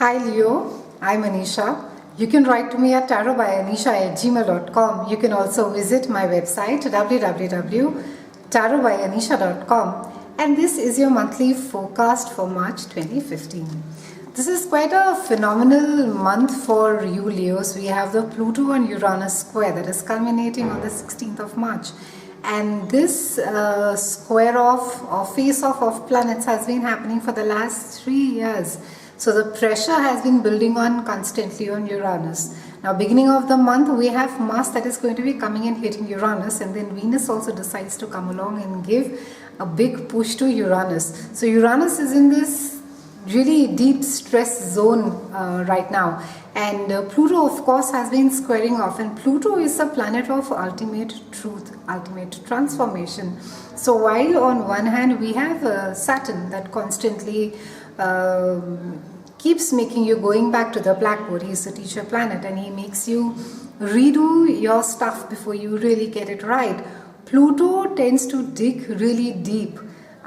Hi Leo, I'm Anisha. You can write to me at tarotbyanisha@gmail.com. You can also visit my website www.tarotbyanisha.com, and this is your monthly forecast for March 2015. This is quite a phenomenal month for you Leos. We have the Pluto and Uranus square that is culminating on the 16th of March. And this square off or face off of planets has been happening for the last 3 years. So the pressure has been building on constantly on Uranus. Now beginning of the month we have Mars that is going to be coming and hitting Uranus, and then Venus also decides to come along and give a big push to Uranus. So Uranus is in this really deep stress zone right now, and Pluto of course has been squaring off, and Pluto is a planet of ultimate truth, ultimate transformation. So while on one hand we have Saturn that constantly keeps making you going back to the blackboard. He's the teacher planet and he makes you redo your stuff before you really get it right. Pluto tends to dig really deep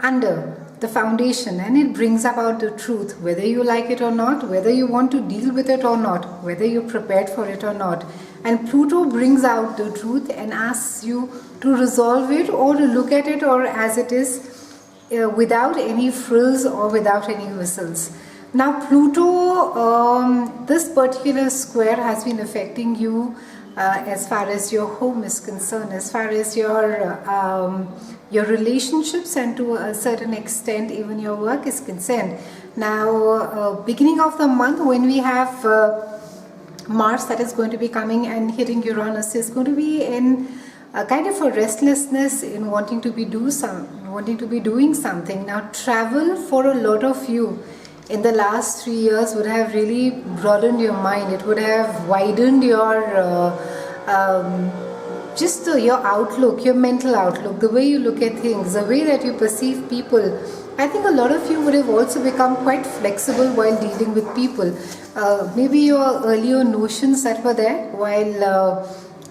under the foundation, and it brings about the truth, whether you like it or not, whether you want to deal with it or not, whether you're prepared for it or not. And Pluto brings out the truth and asks you to resolve it or to look at it or as it is, without any frills or without any whistles. Now Pluto, this particular square has been affecting you as far as your home is concerned, as far as your relationships, and to a certain extent even your work is concerned. Now beginning of the month when we have Mars that is going to be coming and hitting Uranus, is going to be in a kind of a restlessness in wanting to be doing something. Now travel for a lot of you in the last 3 years would have really broadened your mind. It would have widened your your outlook, your mental outlook, the way you look at things, the way that you perceive people. I think a lot of you would have also become quite flexible while dealing with people. Maybe your earlier notions that were there, while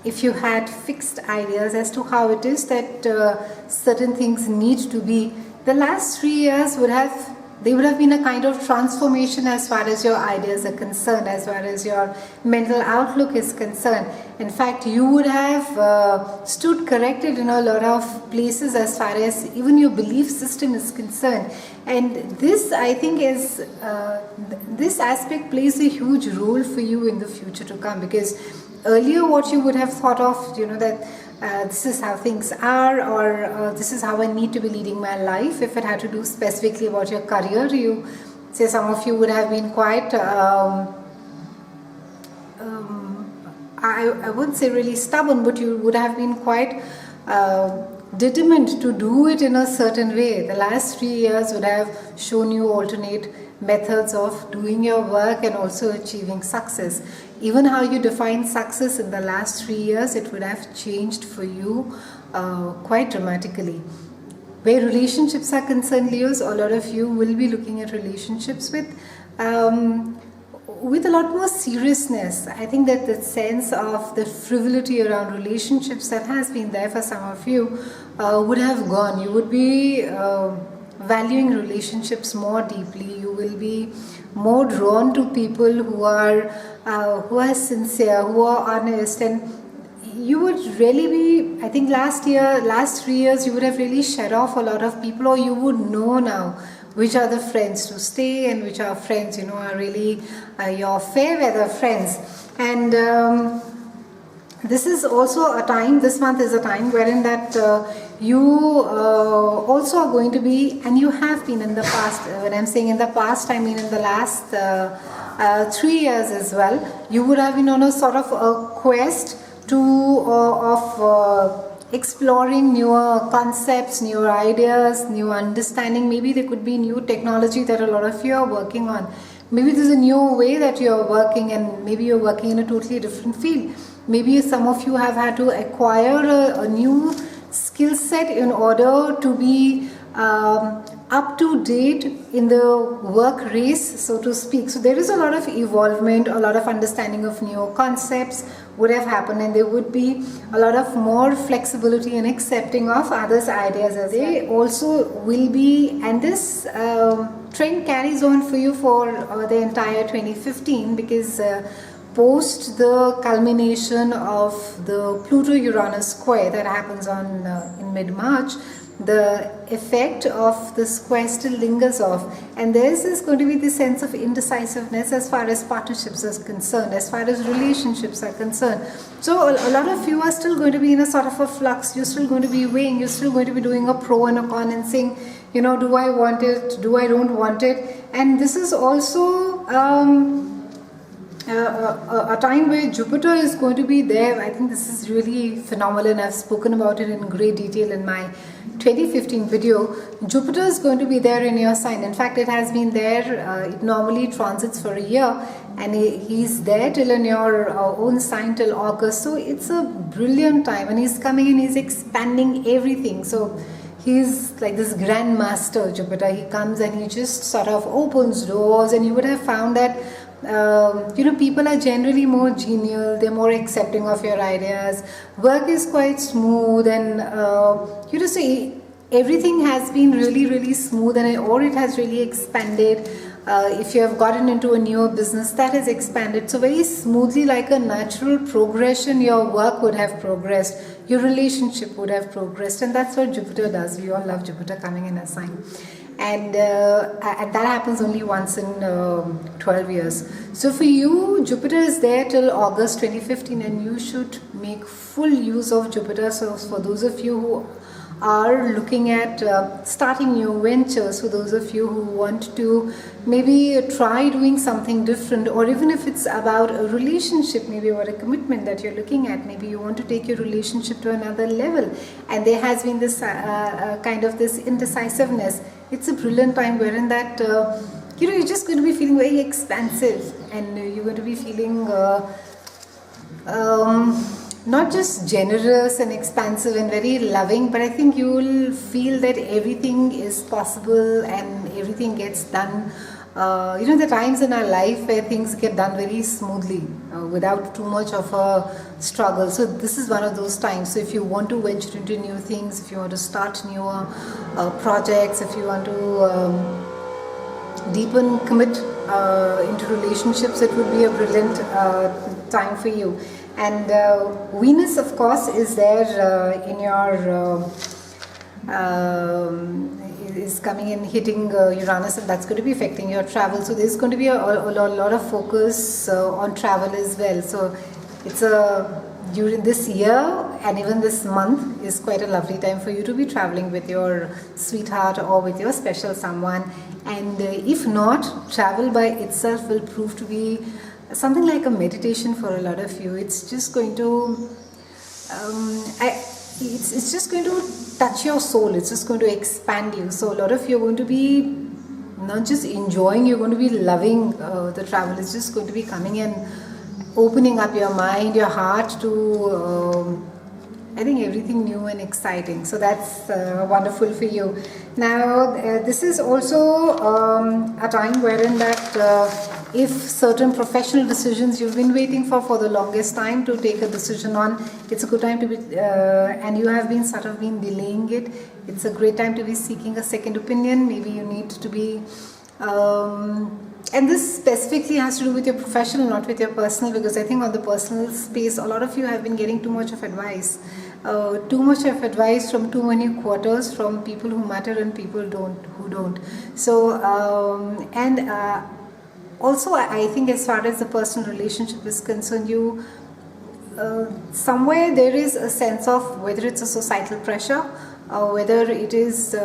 if you had fixed ideas as to how it is that certain things need to be, the last 3 years would have been a kind of transformation as far as your ideas are concerned, as far as your mental outlook is concerned. In fact, you would have stood corrected in a lot of places as far as even your belief system is concerned. And this, I think, is this aspect plays a huge role for you in the future to come, because earlier what you would have thought of, that this is how things are, or this is how I need to be leading my life. If it had to do specifically about your career, you say some of you would have been quite I wouldn't say really stubborn, but you would have been quite determined to do it in a certain way. The last 3 years would have shown you alternate methods of doing your work and also achieving success. Even how you define success in the last 3 years, it would have changed for you quite dramatically. Where relationships are concerned, Leos, a lot of you will be looking at relationships with a lot more seriousness. I think that the sense of the frivolity around relationships that has been there for some of you would have gone. You would be valuing relationships more deeply. You will be more drawn to people who are sincere, who are honest, and you would really be, I think last 3 years you would have really shed off a lot of people, or you would know now which are the friends to stay and which are friends are really your fair weather friends. And this is also a time, this month is a time wherein that you also are going to be, and you have been in the past, when I'm saying in the past, I mean in the last 3 years as well, you would have been on a sort of a quest of exploring newer concepts, newer ideas, new understanding. Maybe there could be new technology that a lot of you are working on. Maybe there's a new way that you're working, and maybe you're working in a totally different field. Maybe some of you have had to acquire a new skill set in order to be up to date in the work race, so to speak. So there is a lot of evolvement, a lot of understanding of new concepts, would have happened, and there would be a lot of more flexibility and accepting of others' ideas as they also will be. And this trend carries on for you for the entire 2015, because post the culmination of the Pluto-Uranus square that happens on in mid-March, the effect of the square still lingers off, and there is going to be this sense of indecisiveness as far as partnerships are concerned, as far as relationships are concerned. So a lot of you are still going to be in a sort of a flux. You're still going to be weighing, you're still going to be doing a pro and a con and saying, you know, do I want it, do I don't want it. And this is also a time where Jupiter is going to be there. I think this is really phenomenal, and I've spoken about it in great detail in my 2015 video. Jupiter is going to be there in your sign. In fact, it has been there. It normally transits for a year, and he's there till in your own sign till August. So it's a brilliant time, and he's coming in, he's expanding everything. So he's like this grand master, Jupiter. He comes and he just sort of opens doors, and you would have found that people are generally more genial, they're more accepting of your ideas, work is quite smooth, and so everything has been really, really smooth, and or it has really expanded. If you have gotten into a newer business, that has expanded. So very smoothly, like a natural progression, your work would have progressed, your relationship would have progressed, and that's what Jupiter does. We all love Jupiter coming in a sign. And that happens only once in 12 years. So for you, Jupiter is there till August 2015, and you should make full use of Jupiter. So for those of you who are looking at starting new ventures, for those of you who want to maybe try doing something different, or even if it's about a relationship, maybe or a commitment that you're looking at, maybe you want to take your relationship to another level, and there has been this kind of this indecisiveness. It's a brilliant time wherein that you're just going to be feeling very expansive, and you're going to be feeling not just generous and expansive and very loving, but I think you will feel that everything is possible and everything gets done. The times in our life where things get done very smoothly without too much of a struggle. So this is one of those times. So if you want to venture into new things, if you want to start newer projects, if you want to deepen, commit into relationships, it would be a brilliant time for you. And Venus, of course, is there in your is coming in, hitting Uranus, and that's going to be affecting your travel. So there's going to be a lot of focus on travel as well. So it's during this year and even this month is quite a lovely time for you to be traveling with your sweetheart or with your special someone. And if not, travel by itself will prove to be something like a meditation for a lot of you. It's just going to it's just going to touch your soul. It's just going to expand you. So a lot of you are going to be not just enjoying, you're going to be loving the travel. It's just going to be coming and opening up your mind, your heart to I think everything new and exciting. So that's wonderful for you. Now this is also a time wherein that if certain professional decisions you've been waiting for the longest time to take a decision on, it's a good time to be and you have been sort of been delaying it. It's a great time to be seeking a second opinion. Maybe you need to be and this specifically has to do with your professional, not with your personal, because I think on the personal space, a lot of you have been getting too much of advice. Too much of advice from too many quarters, from people who matter and people who don't. So, also I think as far as the personal relationship is concerned, you somewhere there is a sense of whether it's a societal pressure or whether it is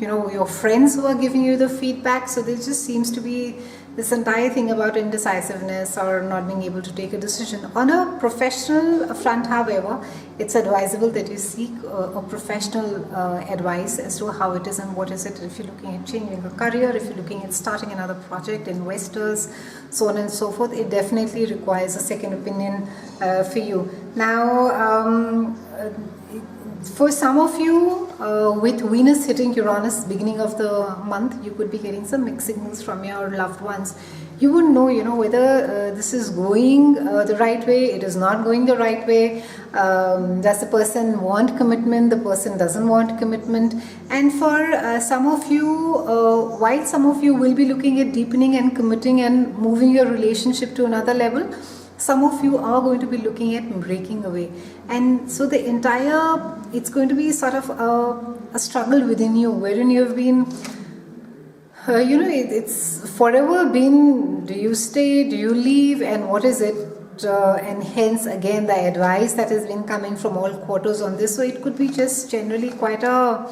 your friends who are giving you the feedback. So there just seems to be this entire thing about indecisiveness or not being able to take a decision. On a professional front, however, it's advisable that you seek a professional advice as to how it is and what is it. If you're looking at changing a career, if you're looking at starting another project, investors, so on and so forth, it definitely requires a second opinion for you. Now, for some of you, with Venus hitting Uranus beginning of the month, you could be getting some mixed signals from your loved ones. you would know, whether this is going the right way, it is not going the right way. Does the person want commitment? The person doesn't want commitment. And for some of you, while some of you will be looking at deepening and committing and moving your relationship to another level, some of you are going to be looking at breaking away. And so it's going to be sort of a struggle within you, wherein you have been, it's forever been, do you stay, do you leave, and what is it? And hence again the advice that has been coming from all quarters on this. So it could be just generally quite a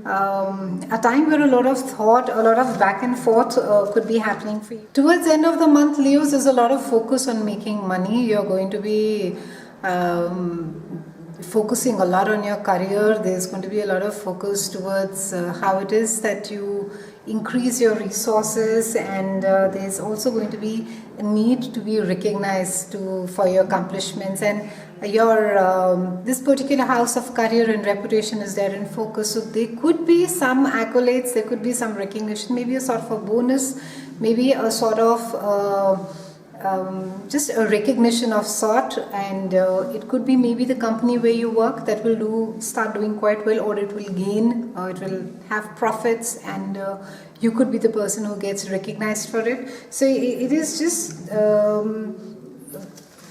time where a lot of thought, a lot of back and forth could be happening for you. Towards the end of the month, Leos, there's a lot of focus on making money. You're going to be focusing a lot on your career. There's going to be a lot of focus towards how it is that you increase your resources, and there's also going to be a need to be recognized for your accomplishments, and your this particular house of career and reputation is there in focus. So there could be some accolades, there could be some recognition, maybe a sort of a bonus, maybe a sort of just a recognition of sort, and it could be maybe the company where you work that will start doing quite well, or it will gain, it will have profits, and you could be the person who gets recognized for it. So it is just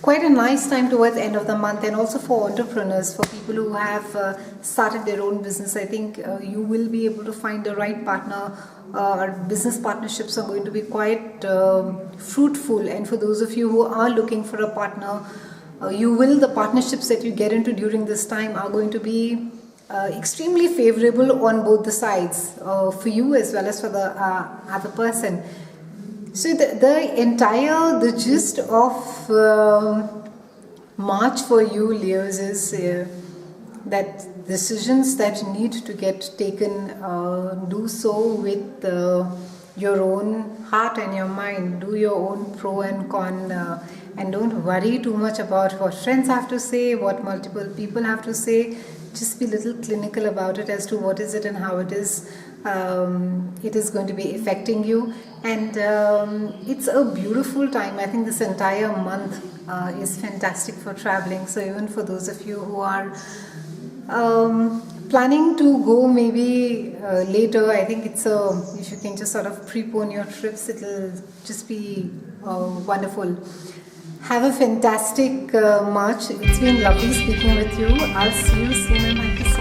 quite a nice time towards the end of the month, and also for entrepreneurs, for people who have started their own business. I think you will be able to find the right partner. Our business partnerships are going to be quite fruitful, and for those of you who are looking for a partner, the partnerships that you get into during this time are going to be extremely favorable on both the sides, for you as well as for the other person. So the gist of March for you, Leos, is that decisions that need to get taken, do so with your own heart and your mind. Do your own pro and con, and don't worry too much about what friends have to say, what multiple people have to say. Just be a little clinical about it as to what is it and how it is going to be affecting you. And it's a beautiful time. I think this entire month is fantastic for traveling. So even for those of you who are planning to go maybe later, I think if you can just sort of prepone your trips, it'll just be wonderful. Have a fantastic March. It's been lovely speaking with you. I'll see you soon, and thank you so much.